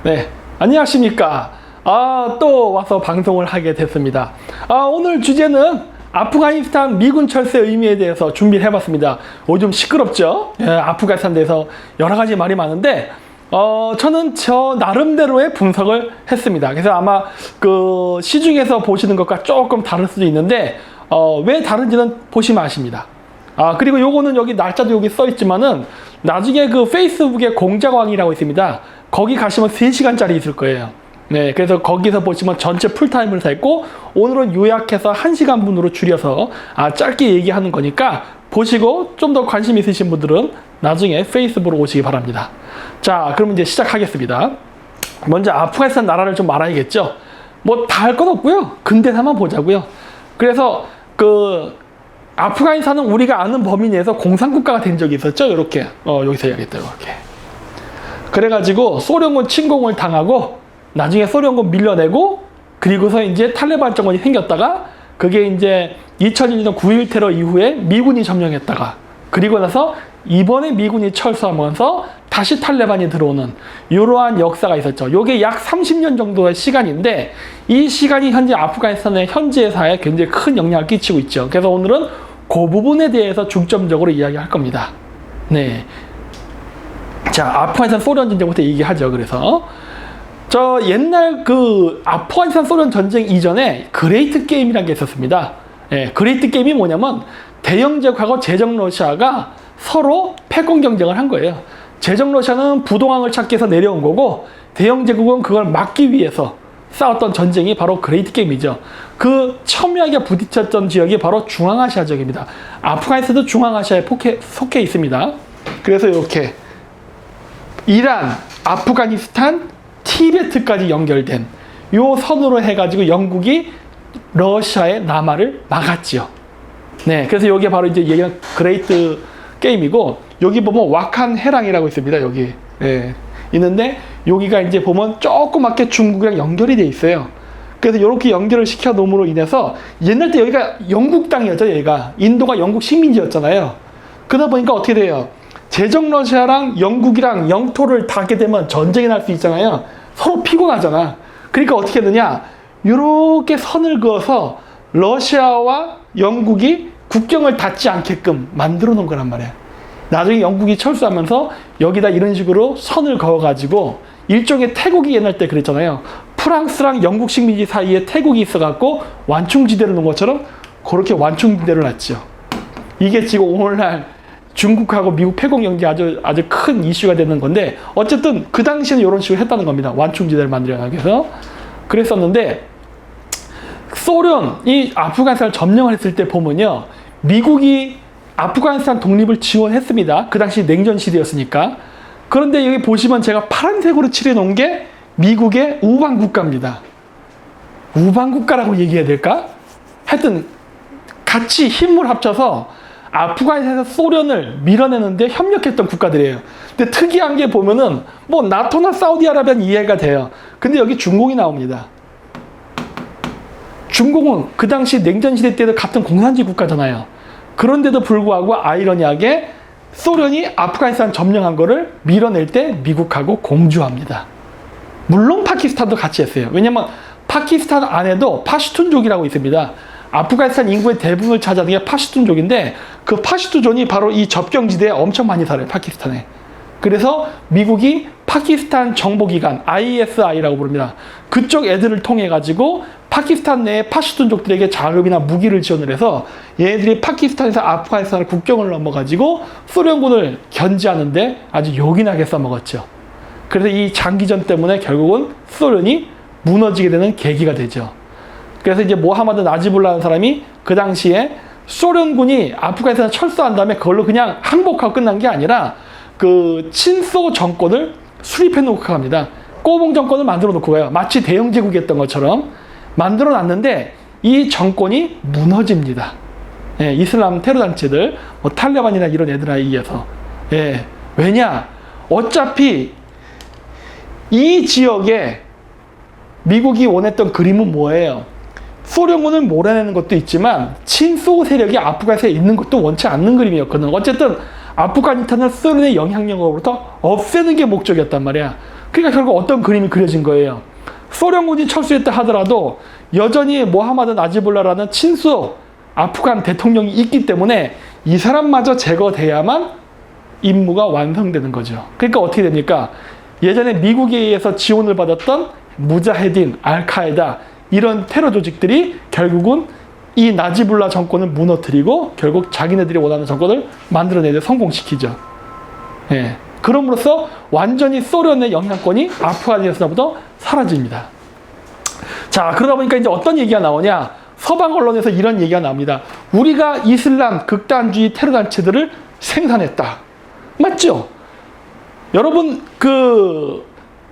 네, 안녕하십니까. 또 와서 방송을 하게 됐습니다. 오늘 주제는 아프가니스탄 미군 철수의 의미에 대해서 준비를 해봤습니다. 요즘 시끄럽죠? 예, 아프가니스탄에 대해서 여러 가지 말이 많은데, 저는 저 나름대로의 분석을 했습니다. 그래서 아마 그 시중에서 보시는 것과 조금 다를 수도 있는데, 왜 다른지는 보시면 아십니다. 그리고 요거는 여기 날짜도 여기 써 있지만은 나중에 그 페이스북에 공작왕이라고 있습니다. 거기 가시면 3시간짜리 있을 거예요. 네, 그래서 거기서 보시면 전체 풀타임으로 다 있고, 오늘은 요약해서 1시간 분으로 줄여서 짧게 얘기하는 거니까 보시고 좀 더 관심 있으신 분들은 나중에 페이스북으로 오시기 바랍니다. 자, 그럼 이제 시작하겠습니다. 먼저 아프가니스탄 나라를 좀 알아야겠죠. 뭐 다 할 건 없고요. 근대사만 보자고요. 그래서 아프가니스탄은 우리가 아는 범위 내에서 공산국가가 된 적이 있었죠. 이렇게 여기서 해야겠다. 이렇게. 그래가지고 소련군 침공을 당하고 나중에 소련군 밀려내고, 그리고서 이제 탈레반 정권이 생겼다가 그게 이제 2001년 9.11 테러 이후에 미군이 점령했다가, 그리고 나서 이번에 미군이 철수하면서 다시 탈레반이 들어오는 이러한 역사가 있었죠. 요게 약 30년 정도의 시간인데, 이 시간이 현재 아프가니스탄의 현재 사회에 굉장히 큰 영향을 끼치고 있죠. 그래서 오늘은 그 부분에 대해서 중점적으로 이야기할 겁니다. 네. 자, 아프가니스탄 소련 전쟁부터 얘기하죠. 그래서 저 옛날 그 아프가니스탄 소련 전쟁 이전에 그레이트 게임이라는 게 있었습니다. 예, 그레이트 게임이 뭐냐면 대영제국하고 제정 러시아가 서로 패권 경쟁을 한 거예요. 제정 러시아는 부동항을 찾기 위해서 내려온 거고, 대영제국은 그걸 막기 위해서 싸웠던 전쟁이 바로 그레이트 게임이죠. 그 첨예하게 부딪혔던 지역이 바로 중앙아시아 지역입니다. 아프가니스탄도 중앙아시아에 속해 있습니다. 그래서 이렇게 이란, 아프가니스탄, 티베트까지 연결된 요 선으로 해가지고 영국이 러시아의 남하를 막았지요. 네, 그래서 여기에 바로 이제 얘기하는 그레이트 게임이고, 여기 보면 와칸 해랑이라고 있습니다. 여기 있는데, 여기가 이제 보면 조그맣게 중국이랑 연결이 돼 있어요. 그래서 이렇게 연결을 시켜 놓음으로 인해서, 옛날 때 여기가 영국 땅이었죠. 얘가 인도가 영국 식민지였잖아요. 그러다 보니까 어떻게 돼요? 제정 러시아랑 영국이랑 영토를 닿게 되면 전쟁이 날 수 있잖아요. 서로 피곤하잖아. 그러니까 어떻게 하느냐, 이렇게 선을 그어서 러시아와 영국이 국경을 닿지 않게끔 만들어 놓은 거란 말이야. 나중에 영국이 철수하면서 여기다 이런 식으로 선을 그어가지고, 일종의 태국이 옛날 때 그랬잖아요. 프랑스랑 영국 식민지 사이에 태국이 있어갖고 완충지대를 놓은 것처럼 그렇게 완충지대를 놨죠. 이게 지금 오늘날 중국하고 미국 패권 경쟁 아주 큰 이슈가 되는 건데, 어쨌든 그 당시에는 이런 식으로 했다는 겁니다. 완충지대를 만들어가기 위해서. 그랬었는데, 소련이 아프가니스탄을 점령을 했을 때 보면요, 미국이 아프가니스탄 독립을 지원했습니다. 그 당시 냉전 시대였으니까. 그런데 여기 보시면 제가 파란색으로 칠해 놓은 게 미국의 우방 국가입니다. 우방 국가라고 얘기해야 될까? 하여튼 같이 힘을 합쳐서 아프가니스탄에서 소련을 밀어내는데 협력했던 국가들이에요. 근데 특이한 게 보면은 뭐 나토나 사우디아라비아는 이해가 돼요. 근데 여기 중공이 나옵니다. 중공은 그 당시 냉전시대 때도 같은 공산주의 국가잖아요. 그런데도 불구하고 아이러니하게 소련이 아프가니스탄 점령한 거를 밀어낼 때 미국하고 공조합니다. 물론 파키스탄도 같이 했어요. 왜냐면 파키스탄 안에도 파슈툰족이라고 있습니다. 아프가니스탄 인구의 대부분을 차지하는 게 파슈툰족인데, 그 파슈툰족이 바로 이 접경지대에 엄청 많이 살아요. 파키스탄에. 그래서 미국이 파키스탄 정보기관 ISI라고 부릅니다. 그쪽 애들을 통해 가지고 파키스탄 내에 파슈툰족들에게 자금이나 무기를 지원을 해서 얘네들이 파키스탄에서 아프가니스탄을 국경을 넘어 가지고 소련군을 견제하는데 아주 요긴하게 써먹었죠. 그래서 이 장기전 때문에 결국은 소련이 무너지게 되는 계기가 되죠. 그래서 이제 모하마드 나지불라는 사람이 그 당시에 소련군이 아프가니스탄을 철수한 다음에 그걸로 그냥 항복하고 끝난 게 아니라 그 친소 정권을 수립해 놓고 갑니다. 꼬봉 정권을 만들어 놓고 가요. 마치 대영제국이었던 것처럼 만들어 놨는데, 이 정권이 무너집니다. 예, 이슬람 테러 단체들, 뭐 탈레반이나 이런 애들에 의해서. 예, 왜냐? 어차피 이 지역에 미국이 원했던 그림은 뭐예요? 소련군을 몰아내는 것도 있지만 친소 세력이 아프가니스탄에 있는 것도 원치 않는 그림이었거든. 어쨌든 아프가니스탄을 소련의 영향력으로부터 없애는 게 목적이었단 말이야. 그러니까 결국 어떤 그림이 그려진 거예요. 소련군이 철수했다 하더라도 여전히 모하마드 나지불라라는 친수 아프간 대통령이 있기 때문에 이 사람마저 제거돼야만 임무가 완성되는 거죠. 그러니까 어떻게 됩니까? 예전에 미국에 의해서 지원을 받았던 무자헤딘, 알카에다 이런 테러 조직들이 결국은 이 나지불라 정권을 무너뜨리고 결국 자기네들이 원하는 정권을 만들어내는 데 성공시키죠. 예. 그럼으로써 완전히 소련의 영향권이 아프가니스탄부터 사라집니다. 자, 그러다 보니까 이제 어떤 얘기가 나오냐? 서방 언론에서 이런 얘기가 나옵니다. 우리가 이슬람 극단주의 테러 단체들을 생산했다. 맞죠? 여러분,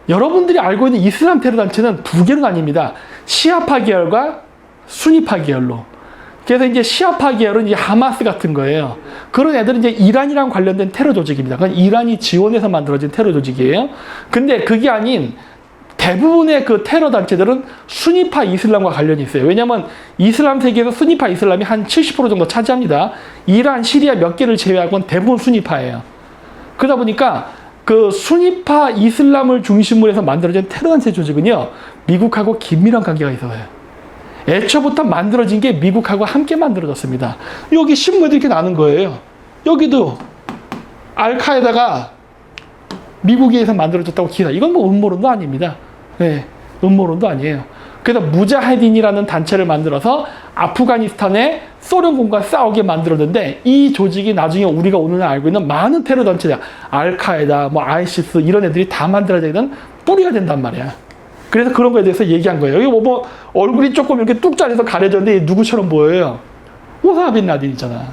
여러분들이 알고 있는 이슬람 테러 단체는 두 개는 아닙니다. 시아파 계열과 수니파 계열로. 그래서 이제 시아파 계열은 이제 하마스 같은 거예요. 그런 애들은 이제 이란이랑 관련된 테러 조직입니다. 그건 이란이 지원해서 만들어진 테러 조직이에요. 근데 그게 아닌 대부분의 그 테러 단체들은 수니파 이슬람과 관련이 있어요. 왜냐하면 이슬람 세계에서 수니파 이슬람이 한 70% 정도 차지합니다. 이란, 시리아 몇 개를 제외하고는 대부분 수니파예요. 그러다 보니까 그 수니파 이슬람을 중심으로 해서 만들어진 테러 단체 조직은요, 미국하고 긴밀한 관계가 있어요. 애초부터 만들어진 게 미국하고 함께 만들어졌습니다. 여기 신문에도 이렇게 나는 거예요. 여기도 알카에다가 미국에 의해서 만들어졌다고 기사. 이건 뭐 음모론도 아닙니다. 네, 음모론도 아니에요. 그래서 무자헤딘이라는 단체를 만들어서 아프가니스탄의 소련군과 싸우게 만들었는데 이 조직이 나중에 우리가 오늘 알고 있는 많은 테러 단체들, 알카에다, 뭐 아이시스 이런 애들이 다 만들어지는 뿌리가 된단 말이야. 그래서 그런 거에 대해서 얘기한 거예요. 여기 뭐 얼굴이 조금 이렇게 뚝 잘려서 가려졌는데 누구처럼 보여요? 오사마 빈 라덴 있잖아.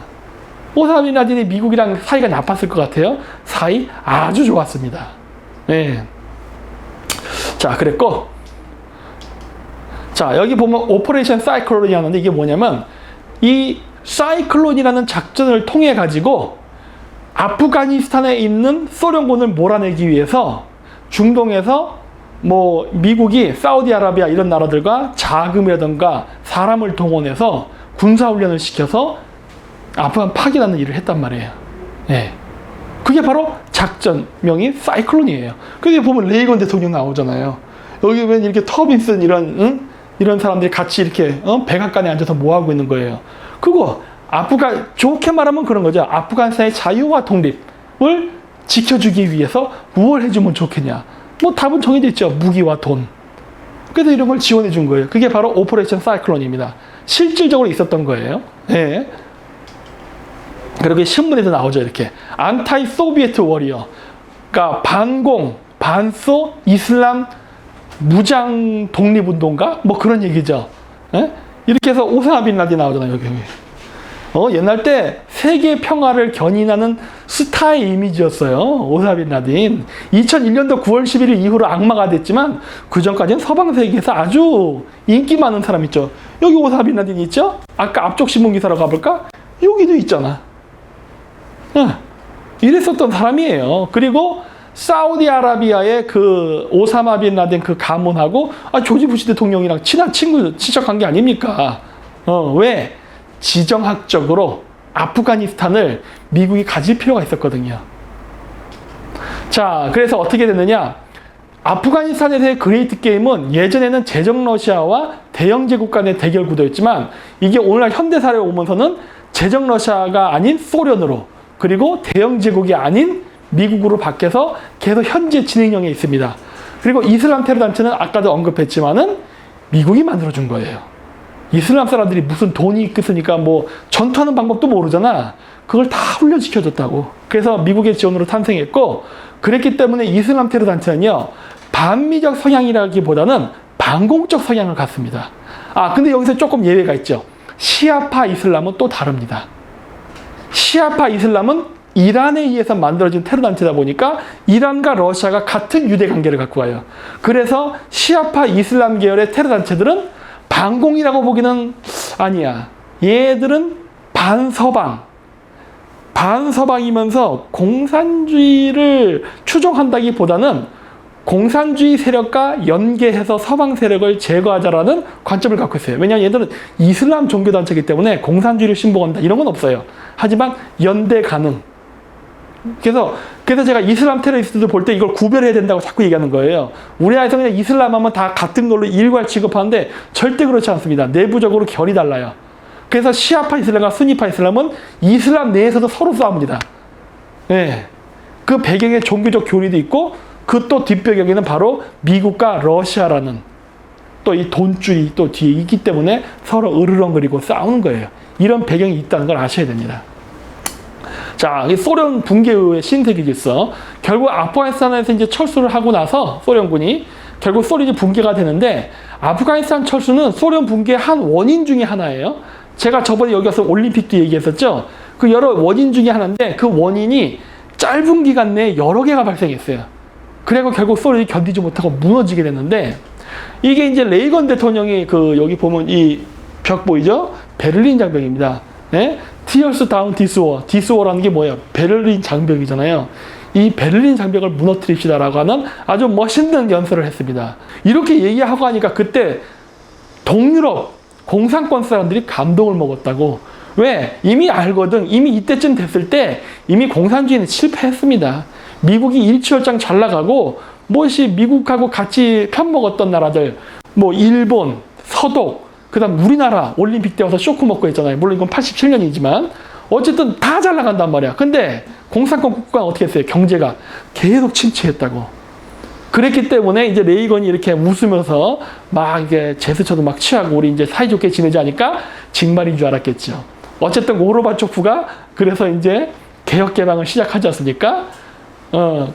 오사마 빈 라덴이 미국이랑 사이가 나빴을 것 같아요. 사이 아주 좋았습니다. 네. 자, 그랬고, 자, 여기 보면 오퍼레이션 사이클론이 하는데 이게 뭐냐면 이 사이클론이라는 작전을 통해 가지고 아프가니스탄에 있는 소련군을 몰아내기 위해서 중동에서 뭐 미국이 사우디아라비아 이런 나라들과 자금이라든가 사람을 동원해서 군사훈련을 시켜서 아프간 파괴하는 일을 했단 말이에요. 예. 그게 바로 작전명이 사이클론이에요. 그게 보면 레이건 대통령 나오잖아요. 여기 왜 이렇게 터빈슨 이런 사람들이 같이 이렇게 백악관에 앉아서 뭐 하고 있는 거예요. 그거 좋게 말하면 그런 거죠. 아프간스탄의 자유와 독립을 지켜주기 위해서 무엇을 해주면 좋겠냐. 뭐 답은 정해져 있죠. 무기와 돈. 그래서 이런 걸 지원해 준 거예요. 그게 바로 오퍼레이션 사이클론입니다. 실질적으로 있었던 거예요. 네. 그리고 신문에도 나오죠. 이렇게 안타이 소비에트 워리어, 그러니까 반공, 반소 이슬람 무장 독립운동가 뭐 그런 얘기죠. 네? 이렇게 해서 오사마 빈 라덴 나오잖아요. 여기. 옛날 때 세계 평화를 견인하는 스타의 이미지였어요. 오사마 빈 라덴. 2001년도 9월 11일 이후로 악마가 됐지만 그 전까지는 서방 세계에서 아주 인기 많은 사람 있죠. 여기 오사마 빈 라덴 있죠? 아까 앞쪽 신문 기사로 가볼까? 여기도 있잖아. 이랬었던 사람이에요. 그리고 사우디아라비아의 그 오사마 빈 라덴 그 가문하고 조지 부시 대통령이랑 친한 친척 관계 아닙니까? 왜? 지정학적으로 아프가니스탄을 미국이 가질 필요가 있었거든요. 자, 그래서 어떻게 됐느냐? 아프가니스탄에 대해 그레이트 게임은 예전에는 제정 러시아와 대영 제국 간의 대결 구도였지만 이게 오늘날 현대사회에 오면서는 제정 러시아가 아닌 소련으로 그리고 대영 제국이 아닌 미국으로 바뀌어서 계속 현재 진행형에 있습니다. 그리고 이슬람 테러 단체는 아까도 언급했지만은 미국이 만들어준 거예요. 이슬람 사람들이 무슨 돈이 있으니까 뭐 전투하는 방법도 모르잖아. 그걸 다 훈련시켜줬다고. 그래서 미국의 지원으로 탄생했고, 그랬기 때문에 이슬람 테러 단체는요, 반미적 성향이라기보다는 반공적 성향을 갖습니다. 근데 여기서 조금 예외가 있죠. 시아파 이슬람은 또 다릅니다. 시아파 이슬람은 이란에 의해서 만들어진 테러 단체다 보니까 이란과 러시아가 같은 유대 관계를 갖고 와요. 그래서 시아파 이슬람 계열의 테러 단체들은 반공이라고 보기는 아니야. 얘들은 반서방이면서 공산주의를 추종한다기보다는 공산주의 세력과 연계해서 서방 세력을 제거하자라는 관점을 갖고 있어요. 왜냐하면 얘들은 이슬람 종교단체이기 때문에 공산주의를 신봉한다 이런 건 없어요. 하지만 연대 가능. 그래서 그래서 제가 이슬람 테러리스트들 볼 때 이걸 구별해야 된다고 자꾸 얘기하는 거예요. 우리나라에서 그냥 이슬람 하면 다 같은 걸로 일괄 취급하는데 절대 그렇지 않습니다. 내부적으로 결이 달라요. 그래서 시아파 이슬람과 순니파 이슬람은 이슬람 내에서도 서로 싸웁니다. 네. 그 배경에 종교적 교리도 있고 그 또 뒷배경에는 바로 미국과 러시아라는 또 이 돈줄이 또 뒤에 있기 때문에 서로 으르렁거리고 싸우는 거예요. 이런 배경이 있다는 걸 아셔야 됩니다. 자, 이 소련 붕괴 후의 신세계 질서. 결국 아프가니스탄에서 이제 철수를 하고 나서 소련군이 결국 소련이 붕괴가 되는데 아프가니스탄 철수는 소련 붕괴의 한 원인 중에 하나예요. 제가 저번에 여기 와서 올림픽도 얘기했었죠. 그 여러 원인 중에 하나인데 그 원인이 짧은 기간 내에 여러 개가 발생했어요. 그리고 결국 소련이 견디지 못하고 무너지게 됐는데 이게 이제 레이건 대통령이 그 여기 보면 이 벽 보이죠? 베를린 장벽입니다. 네? Tears down this wall. This wall라는 게 뭐예요? 베를린 장벽이잖아요. 이 베를린 장벽을 무너뜨립시다라고 하는 아주 멋있는 연설을 했습니다. 이렇게 얘기하고 하니까 그때 동유럽 공산권 사람들이 감동을 먹었다고. 왜? 이미 알거든. 이미 이때쯤 됐을 때 이미 공산주의는 실패했습니다. 미국이 일취월장 잘 나가고 무엇이 미국하고 같이 편먹었던 나라들 뭐 일본, 서독, 그 다음 우리나라 올림픽 때 와서 쇼크 먹고 했잖아요. 물론 이건 87년이지만 어쨌든 다 잘 나간단 말이야. 근데 공산권 국가가 어떻게 했어요? 경제가 계속 침체했다고. 그랬기 때문에 이제 레이건이 이렇게 웃으면서 막 이게 제스처도 막 취하고 우리 이제 사이좋게 지내자니까 정말인 줄 알았겠죠. 어쨌든 고르바초프가 그래서 이제 개혁 개방을 시작하지 않습니까?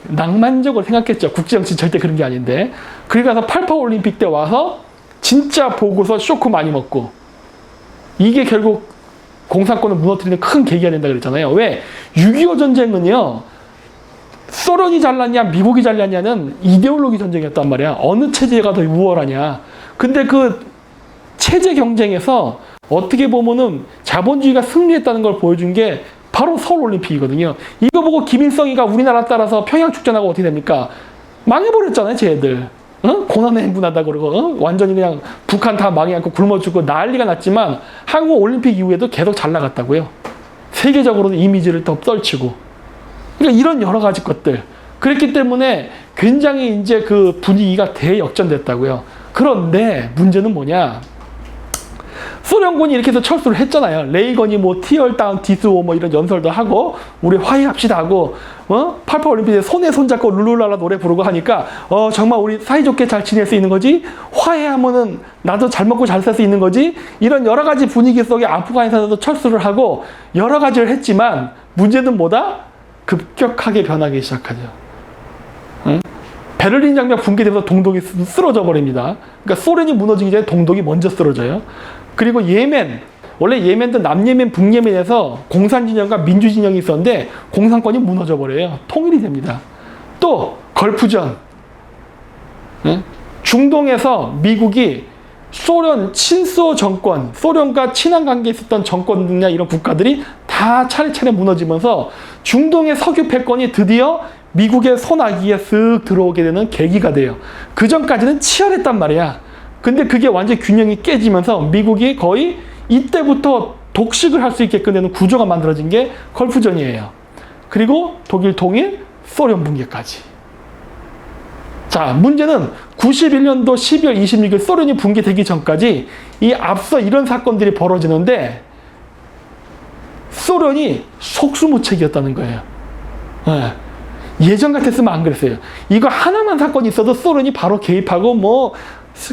낭만적으로 생각했죠. 국제정치 절대 그런 게 아닌데. 그러고 나서 88 올림픽 때 와서 진짜 보고서 쇼크 많이 먹고 이게 결국 공산권을 무너뜨리는 큰 계기가 된다 그랬잖아요. 왜? 6.25 전쟁은요. 소련이 잘났냐 미국이 잘났냐는 이데올로기 전쟁이었단 말이야. 어느 체제가 더 우월하냐. 근데 그 체제 경쟁에서 어떻게 보면은 자본주의가 승리했다는 걸 보여준 게 바로 서울올림픽이거든요. 이거 보고 김일성이가 우리나라 따라서 평양축전하고 어떻게 됩니까? 망해버렸잖아요, 쟤들. 고난의 행군하다 그러고 완전히 그냥 북한 다 망해갖고 굶어 죽고 난리가 났지만 한국 올림픽 이후에도 계속 잘 나갔다고요. 세계적으로도 이미지를 더 떨치고. 그러니까 이런 여러 가지 것들. 그랬기 때문에 굉장히 이제 그 분위기가 대역전됐다고요. 그런데 문제는 뭐냐? 소련군이 이렇게 해서 철수를 했잖아요. 레이건이 뭐 티얼 다운 디스워 뭐 이런 연설도 하고 우리 화해합시다 하고 88 올림픽에 손에 손잡고 룰루랄라 노래 부르고 하니까 정말 우리 사이좋게 잘 지낼 수 있는 거지. 화해하면은 나도 잘 먹고 잘 살 수 있는 거지. 이런 여러 가지 분위기 속에 아프가니스탄에도 철수를 하고 여러 가지를 했지만 문제는 뭐다? 급격하게 변하기 시작하죠. 베를린 장벽 붕괴되면서 동독이 쓰러져 버립니다. 그러니까 소련이 무너지기 전에 동독이 먼저 쓰러져요. 그리고 예멘, 원래 예멘도 남예멘, 북예멘에서 공산진영과 민주진영이 있었는데 공산권이 무너져 버려요. 통일이 됩니다. 또 걸프전, 중동에서 미국이 소련 친소 정권, 소련과 친한 관계에 있었던 정권이나 이런 국가들이 다 차례차례 무너지면서 중동의 석유 패권이 드디어 미국의 손아귀에 쓱 들어오게 되는 계기가 돼요. 그 전까지는 치열했단 말이야. 근데 그게 완전히 균형이 깨지면서 미국이 거의 이때부터 독식을 할 수 있게끔 되는 구조가 만들어진 게 걸프전이에요. 그리고 독일 통일, 소련 붕괴까지. 자, 문제는 91년도 12월 26일 소련이 붕괴되기 전까지 이 앞서 이런 사건들이 벌어지는데 소련이 속수무책이었다는 거예요. 예전 같았으면 안 그랬어요. 이거 하나만 사건이 있어도 소련이 바로 개입하고 뭐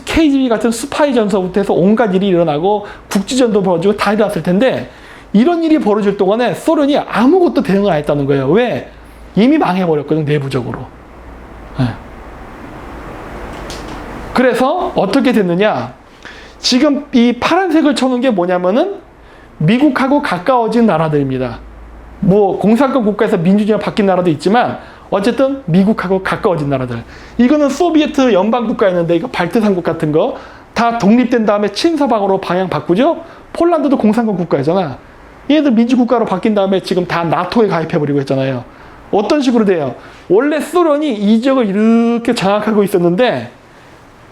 KGB 같은 스파이 전서부터 해서 온갖 일이 일어나고 국지전도 벌어지고 다 일어났을 텐데 이런 일이 벌어질 동안에 소련이 아무것도 대응을 안 했다는 거예요. 왜? 이미 망해버렸거든, 내부적으로. 그래서 어떻게 됐느냐? 지금 이 파란색을 쳐놓은 게 뭐냐면은 미국하고 가까워진 나라들입니다. 뭐 공산권 국가에서 민주주의가 바뀐 나라도 있지만 어쨌든 미국하고 가까워진 나라들. 이거는 소비에트 연방 국가였는데 이거 발트삼국 같은 거 다 독립된 다음에 친서방으로 방향 바꾸죠. 폴란드도 공산권 국가잖아. 얘들 민주국가로 바뀐 다음에 지금 다 나토에 가입해버리고 했잖아요. 어떤 식으로 돼요? 원래 소련이 이 지역을 이렇게 장악하고 있었는데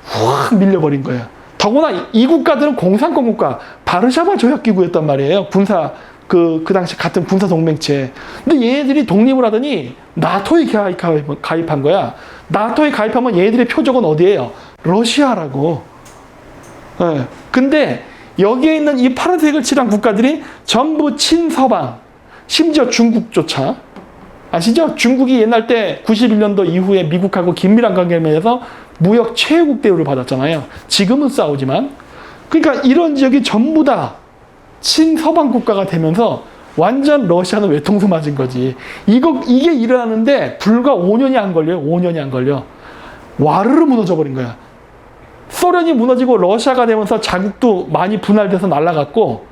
확 밀려버린 거예요. 더구나 이 국가들은 공산권 국가, 바르샤바 조약기구였단 말이에요. 군사 그 당시 같은 군사 동맹체. 근데 얘네들이 독립을 하더니 나토에 가입한 거야. 나토에 가입하면 얘네들의 표적은 어디예요? 러시아라고. 예. 근데 여기에 있는 이 파란색을 칠한 국가들이 전부 친서방, 심지어 중국조차. 아시죠? 중국이 옛날 때 91년도 이후에 미국하고 긴밀한 관계를 맺어서 무역 최애국 대우를 받았잖아요. 지금은 싸우지만. 그러니까 이런 지역이 전부 다 친서방 국가가 되면서 완전 러시아는 외통수 맞은 거지. 이게 일어나는데 불과 5년이 안 걸려요. 5년이 안 걸려. 와르르 무너져 버린 거야. 소련이 무너지고 러시아가 되면서 자국도 많이 분할돼서 날아갔고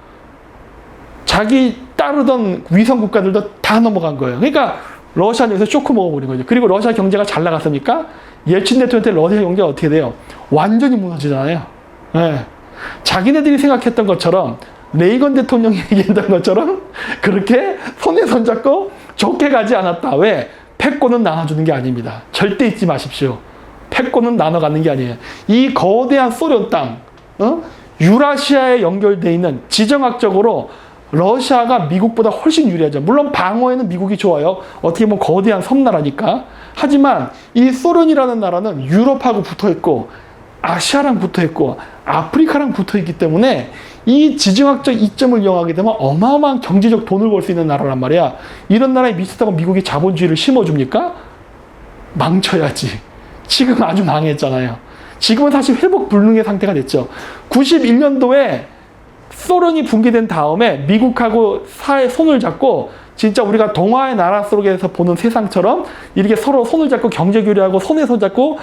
자기 따르던 위성 국가들도 다 넘어간 거예요. 그러니까 러시아는 여기서 쇼크 먹어버린 거죠. 그리고 러시아 경제가 잘 나갔습니까? 옐친 대통령 때 러시아 경제가 어떻게 돼요? 완전히 무너지잖아요. 네. 자기네들이 생각했던 것처럼 레이건 대통령이 얘기했던 것처럼 그렇게 손에 손잡고 좋게 가지 않았다. 왜? 패권은 나눠주는 게 아닙니다. 절대 잊지 마십시오. 패권은 나눠 갖는 게 아니에요. 이 거대한 소련 땅, 유라시아에 연결되어 있는 지정학적으로 러시아가 미국보다 훨씬 유리하죠. 물론 방어에는 미국이 좋아요. 어떻게 보면 거대한 섬나라니까. 하지만 이 소련이라는 나라는 유럽하고 붙어있고 아시아랑 붙어있고 아프리카랑 붙어있기 때문에 이 지정학적 이점을 이용하게 되면 어마어마한 경제적 돈을 벌 수 있는 나라란 말이야. 이런 나라에 미쳤다고 미국이 자본주의를 심어줍니까? 망쳐야지. 지금 아주 망했잖아요. 지금은 사실 회복 불능의 상태가 됐죠. 91년도에 소련이 붕괴된 다음에 미국하고 손을 잡고 진짜 우리가 동화의 나라 속에서 보는 세상처럼 이렇게 서로 손을 잡고 경제 교류하고 손에 손 잡고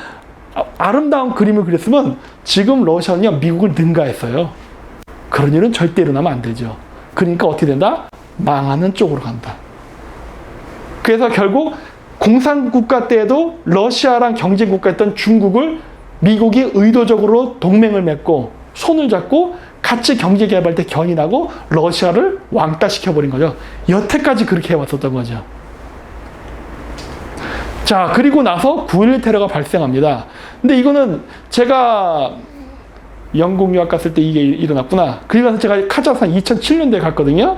아름다운 그림을 그렸으면 지금 러시아는요 미국을 능가했어요. 그런 일은 절대 일어나면 안 되죠. 그러니까 어떻게 된다? 망하는 쪽으로 간다. 그래서 결국 공산국가 때에도 러시아랑 경쟁국가였던 중국을 미국이 의도적으로 동맹을 맺고 손을 잡고 같이 경제개발 때 견인하고 러시아를 왕따시켜버린 거죠. 여태까지 그렇게 해왔었던 거죠. 자, 그리고 나서 9.11 테러가 발생합니다. 근데 이거는 제가 영국 유학 갔을 때 이게 일어났구나. 그리고 나서 제가 카자흐스탄 2007년도에 갔거든요.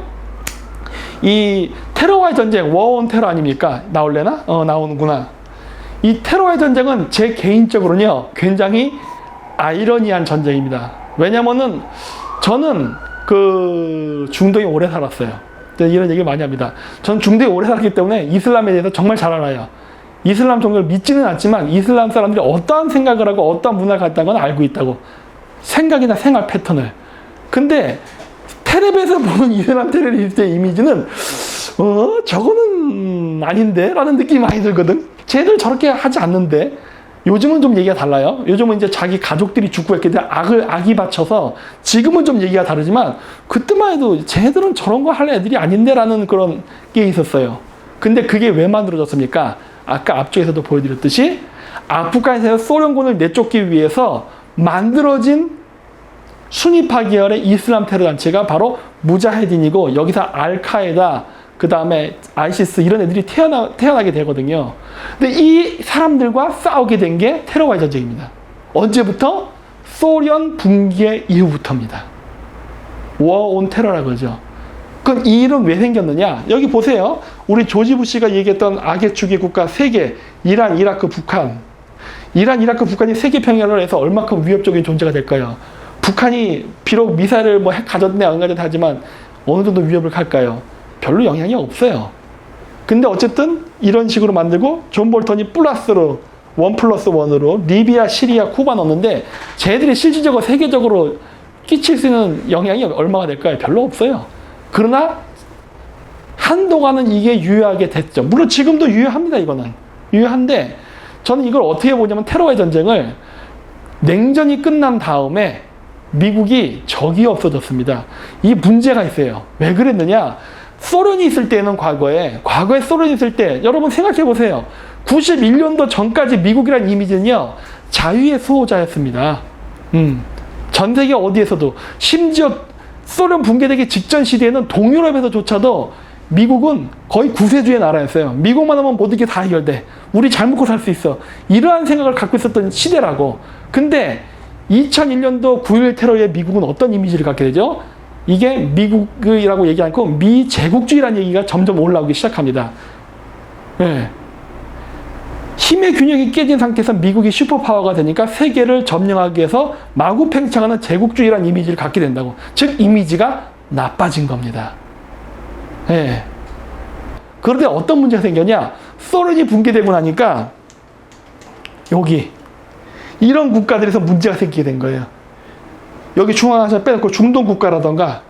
이 테러와의 전쟁, 워온 테러 아닙니까? 나올래나? 나오는구나. 이 테러와의 전쟁은 제 개인적으로는요, 굉장히 아이러니한 전쟁입니다. 왜냐면은 저는 그 중동에 오래 살았어요. 이런 얘기 많이 합니다. 전 중동에 오래 살았기 때문에 이슬람에 대해서 정말 잘 알아요. 이슬람 종교를 믿지는 않지만 이슬람 사람들이 어떠한 생각을 하고 어떠한 문화를 갖다는 건 알고 있다고. 생각이나 생활 패턴을. 근데 텔레비에서 보는 이슬람 테러리스트의 이미지는 저거는 아닌데? 라는 느낌이 많이 들거든. 쟤들 저렇게 하지 않는데? 요즘은 좀 얘기가 달라요. 요즘은 이제 자기 가족들이 죽고 했기 때문에 악이 받쳐서 지금은 좀 얘기가 다르지만 그때만 해도 쟤들은 저런 거 할 애들이 아닌데? 라는 그런 게 있었어요. 근데 그게 왜 만들어졌습니까? 아까 앞쪽에서도 보여드렸듯이 아프간에서 소련군을 내쫓기 위해서 만들어진 순위파 계열의 이슬람 테러 단체가 바로 무자헤딘이고 여기서 알카에다 그 다음에 아이시스 이런 애들이 태어나게 되거든요. 근데 이 사람들과 싸우게 된 게 테러와의 전쟁입니다. 언제부터? 소련 붕괴 이후부터입니다. War on Terror라고 그러죠. 그럼 이 일은 왜 생겼느냐? 여기 보세요. 우리 조지 부시가 얘기했던 악의 주계 국가 3개, 이란, 이라크, 북한. 이란, 이라크, 북한이 세계 평양을 해서 얼마큼 위협적인 존재가 될까요? 북한이 비록 미사일을 뭐 가졌네 안 가졌네 하지만 어느 정도 위협을 갈까요? 별로 영향이 없어요. 근데 어쨌든 이런 식으로 만들고 존 볼턴이 플러스로 1+1으로 리비아, 시리아, 쿠바 넣었는데 쟤들이 실질적으로 세계적으로 끼칠 수 있는 영향이 얼마가 될까요? 별로 없어요. 그러나 한동안은 이게 유효하게 됐죠. 물론 지금도 유효합니다. 이거는 유효한데 저는 이걸 어떻게 보냐면 테러의 전쟁을 냉전이 끝난 다음에 미국이 적이 없어졌습니다. 이 문제가 있어요. 왜 그랬느냐? 소련이 있을 때는 과거에 소련이 있을 때 여러분 생각해 보세요. 91년도 전까지 미국이라는 이미지는요. 자유의 수호자였습니다. 전 세계 어디에서도 심지어 소련 붕괴되기 직전 시대에는 동유럽에서조차도 미국은 거의 구세주의 나라였어요. 미국만 하면 모든 게 다 해결돼. 우리 잘 먹고 살 수 있어. 이러한 생각을 갖고 있었던 시대라고. 근데 2001년도 9.11 테러에 미국은 어떤 이미지를 갖게 되죠? 이게 미국이라고 얘기 않고 미제국주의라는 얘기가 점점 올라오기 시작합니다. 예. 힘의 균형이 깨진 상태에서 미국이 슈퍼파워가 되니까 세계를 점령하기 위해서 마구팽창하는 제국주의라는 이미지를 갖게 된다고. 즉 이미지가 나빠진 겁니다. 예. 그런데 어떤 문제가 생겼냐? 소련이 붕괴되고 나니까 여기 이런 국가들에서 문제가 생기게 된 거예요. 여기 중앙아시아 빼놓고 중동 국가라던가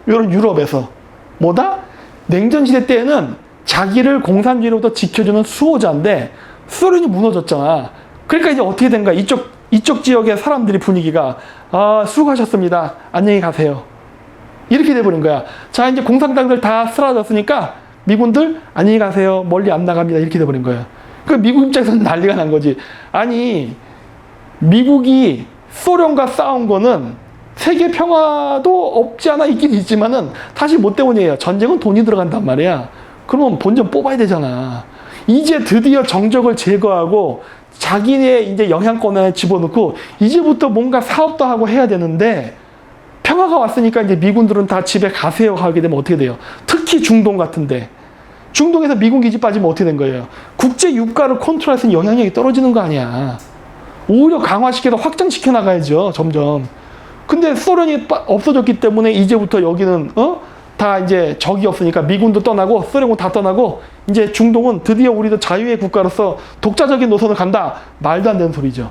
이런 유럽에서 뭐다? 냉전시대 때에는 자기를 공산주의로부터 지켜주는 수호자인데 소련이 무너졌잖아. 그러니까 이제 어떻게 된가? 이쪽 지역의 사람들이 분위기가 수고하셨습니다. 안녕히 가세요. 이렇게 돼버린 거야. 자, 이제 공산당들 다 쓰러졌으니까 미군들 안녕히 가세요. 멀리 안 나갑니다. 이렇게 돼버린 거예요. 그 미국 입장에서는 난리가 난 거지. 아니, 미국이 소련과 싸운 거는 세계 평화도 없지 않아 있긴 있지만은 다시 뭐 때문이에요? 전쟁은 돈이 들어간단 말이야. 그러면 본전 뽑아야 되잖아. 이제 드디어 정적을 제거하고 자기네 이제 영향권에 집어넣고 이제부터 뭔가 사업도 하고 해야 되는데 평화가 왔으니까 이제 미군들은 다 집에 가세요 하게 되면 어떻게 돼요? 특히 중동 같은데 중동에서 미군 기지 빠지면 어떻게 된 거예요? 국제 유가를 컨트롤할 수 있는 영향력이 떨어지는 거 아니야. 오히려 강화시켜서 확장시켜 나가야죠, 점점. 근데 소련이 없어졌기 때문에 이제부터 여기는 다 이제 적이 없으니까 미군도 떠나고 소련군 다 떠나고 이제 중동은 드디어 우리도 자유의 국가로서 독자적인 노선을 간다. 말도 안 되는 소리죠.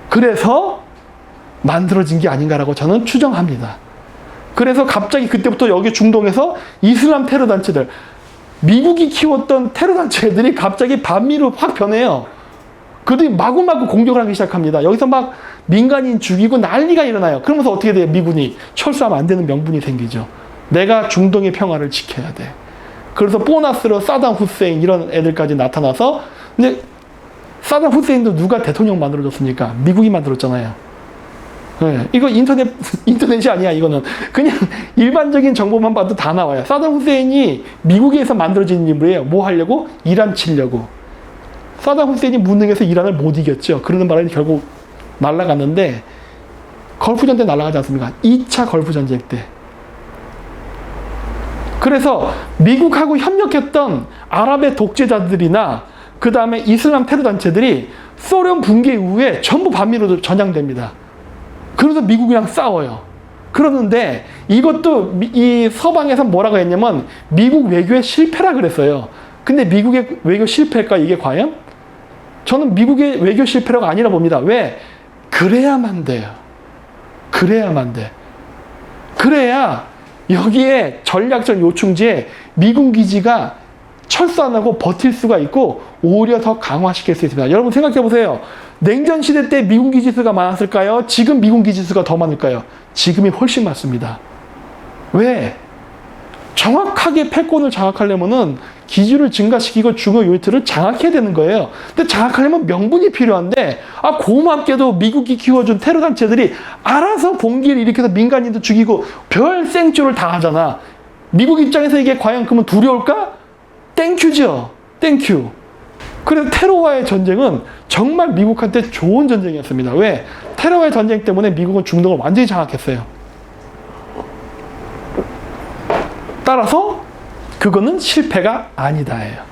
그래서 만들어진 게 아닌가라고 저는 추정합니다. 그래서 갑자기 그때부터 여기 중동에서 이슬람 테러 단체들, 미국이 키웠던 테러 단체들이 갑자기 반미로 확 변해요. 그들이 마구마구 공격을 하기 시작합니다. 여기서 막 민간인 죽이고 난리가 일어나요. 그러면서 어떻게 돼요? 미군이 철수하면 안 되는 명분이 생기죠. 내가 중동의 평화를 지켜야 돼. 그래서 보너스로 사담 후세인 이런 애들까지 나타나서 근데 사담 후세인도 누가 대통령 만들어줬습니까? 미국이 만들었잖아요. 네, 이거 인터넷이 아니야. 이거는 그냥 일반적인 정보만 봐도 다 나와요. 사담 후세인이 미국에서 만들어진 인물이에요. 뭐 하려고? 이란 치려고. 사담 후세인이 무능해서 이란을 못 이겼죠. 그러는 바람에 결국 날아갔는데 걸프전 때 날아가지 않습니까? 2차 걸프전쟁 때. 그래서 미국하고 협력했던 아랍의 독재자들이나 그 다음에 이슬람 테러 단체들이 소련 붕괴 이후에 전부 반미로 전향됩니다. 그래서 미국이랑 싸워요. 그러는데 이것도 이 서방에서 뭐라고 했냐면 미국 외교의 실패라 그랬어요. 근데 미국의 외교 실패일까 이게 과연? 저는 미국의 외교 실패라고 아니라 봅니다. 왜? 그래야만 돼요. 그래야만 돼. 그래야 여기에 전략적 요충지에 미군 기지가 철수 안 하고 버틸 수가 있고 오히려 더 강화시킬 수 있습니다. 여러분 생각해 보세요. 냉전 시대 때 미군 기지 수가 많았을까요? 지금 미군 기지 수가 더 많을까요? 지금이 훨씬 많습니다. 왜? 정확하게 패권을 장악하려면은 기지를 증가시키고 중요 유니트를 장악해야 되는 거예요. 근데 장악하려면 명분이 필요한데 고맙게도 미국이 키워준 테러 단체들이 알아서 봉기를 일으켜서 민간인도 죽이고 별 생쇼를 다 하잖아. 미국 입장에서 이게 과연 그러면 두려울까? 땡큐죠. 땡큐. 그래서 테러와의 전쟁은 정말 미국한테 좋은 전쟁이었습니다. 왜? 테러와의 전쟁 때문에 미국은 중동을 완전히 장악했어요. 따라서 그거는 실패가 아니다예요.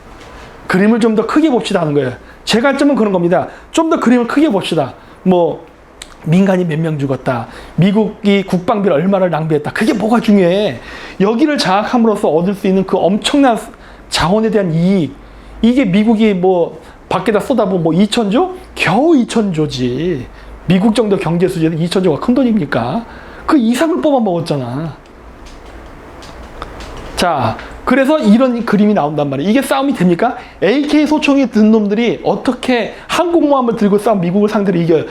그림을 좀 더 크게 봅시다 하는 거예요. 제 관점은 그런 겁니다. 좀 더 그림을 크게 봅시다. 뭐 민간이 몇 명 죽었다. 미국이 국방비를 얼마를 낭비했다. 그게 뭐가 중요해. 여기를 장악함으로써 얻을 수 있는 그 엄청난 자원에 대한 이익. 이게 미국이 뭐 밖에다 쏟아부은 뭐 2천조? 겨우 2천조지. 미국 정도 경제 수준에서 2천조가 큰 돈입니까? 그 이상을 뽑아 먹었잖아. 자, 그래서 이런 그림이 나온단 말이에요. 이게 싸움이 됩니까? AK 소총이 든 놈들이 어떻게 항공모함을 들고 싸움 미국을 상대로 이겨요.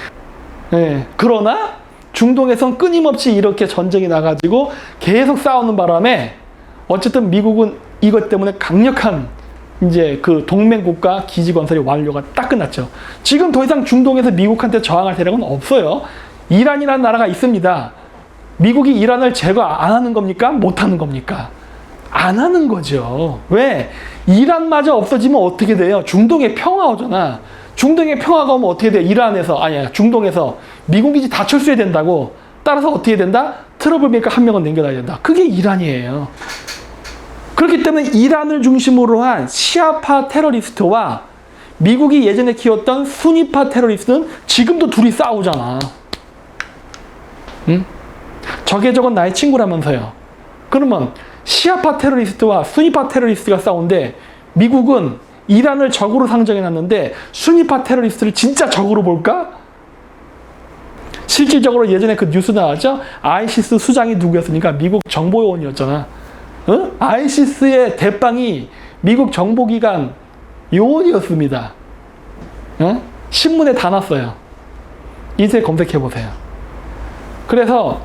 네. 그러나 중동에선 끊임없이 이렇게 전쟁이 나가지고 계속 싸우는 바람에 어쨌든 미국은 이것 때문에 강력한 이제 그 동맹국가 기지 건설이 완료가 딱 끝났죠. 지금 더 이상 중동에서 미국한테 저항할 세력은 없어요. 이란이라는 나라가 있습니다. 미국이 이란을 제거 안 하는 겁니까? 못 하는 겁니까? 안 하는 거죠. 왜? 이란마저 없어지면 어떻게 돼요? 중동에 평화 오잖아. 중동에 평화가 오면 어떻게 돼? 이란에서, 중동에서 미군 기지 다 철수해야 된다고. 따라서 어떻게 된다? 트러블 메이커 한 명은 남겨놔야 된다. 그게 이란이에요. 그렇기 때문에 이란을 중심으로 한 시아파 테러리스트와 미국이 예전에 키웠던 수니파 테러리스트는 지금도 둘이 싸우잖아. 응? 적의 적은 나의 친구라면서요. 그러면 시아파 테러리스트와 수니파 테러리스트가 싸운데 미국은 이란을 적으로 상정해놨는데 수니파 테러리스트를 진짜 적으로 볼까? 실질적으로 예전에 그 뉴스 나왔죠? 아이시스 수장이 누구였습니까? 미국 정보요원이었잖아. 응? 아이시스의 대빵이 미국 정보기관 요원이었습니다. 응? 신문에 다 났어요. 인터넷 검색해보세요. 그래서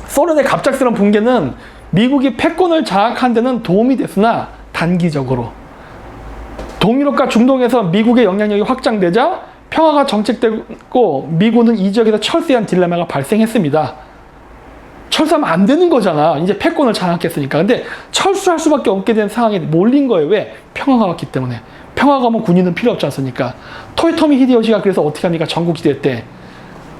소련의 갑작스러운 붕괴는 미국이 패권을 장악한 데는 도움이 됐으나 단기적으로. 동유럽과 중동에서 미국의 영향력이 확장되자 평화가 정책되고 미군은 이 지역에서 철수해야 한 딜레마가 발생했습니다. 철수하면 안 되는 거잖아. 이제 패권을 장악했으니까. 근데 철수할 수밖에 없게 된 상황에 몰린 거예요. 왜? 평화가 왔기 때문에. 평화가 오면 군인은 필요 없지 않습니까? 토요토미 히데요시가 그래서 어떻게 합니까? 전국시대 때.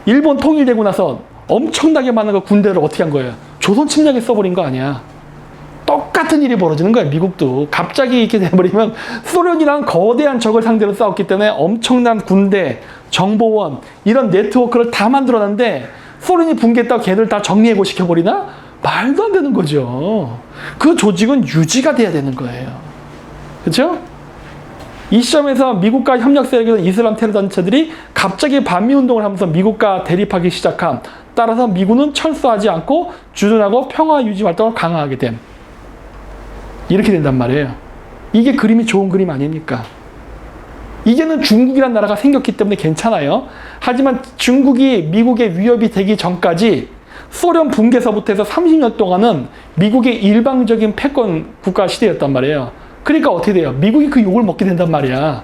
일본 통일되고 나서 엄청나게 많은 그 군대를 어떻게 한 거예요? 조선 침략에 써버린 거 아니야. 똑같은 일이 벌어지는 거예요. 미국도. 갑자기 이렇게 돼버리면 소련이랑 거대한 적을 상대로 싸웠기 때문에 엄청난 군대, 정보원 이런 네트워크를 다 만들어놨는데 소련이 붕괴했다고 걔들 다 정리해고 시켜버리나? 말도 안 되는 거죠. 그 조직은 유지가 돼야 되는 거예요. 그렇죠? 이 시점에서 미국과 협력 세력이던 이슬람 테러 단체들이 갑자기 반미운동을 하면서 미국과 대립하기 시작함. 따라서 미군은 철수하지 않고 주둔하고 평화 유지 활동을 강화하게 됨. 이렇게 된단 말이에요. 이게 그림이 좋은 그림 아닙니까? 이제는 중국이라는 나라가 생겼기 때문에 괜찮아요. 하지만 중국이 미국의 위협이 되기 전까지 소련 붕괴서부터 해서 30년 동안은 미국의 일방적인 패권 국가 시대였단 말이에요. 그러니까 어떻게 돼요? 미국이 그 욕을 먹게 된단 말이야.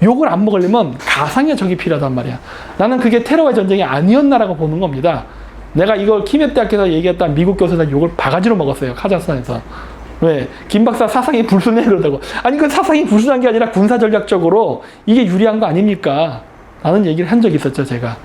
욕을 안 먹으려면 가상의 적이 필요하단 말이야. 나는 그게 테러의 전쟁이 아니었나라고 보는 겁니다. 내가 이걸 키맵대학교에서 얘기했던 미국 교수들 욕을 바가지로 먹었어요. 카자흐스탄에서. 왜? 김 박사 사상이 불순해 그러다고. 아니 그 사상이 불순한 게 아니라 군사전략적으로 이게 유리한 거 아닙니까? 라는 얘기를 한 적이 있었죠, 제가.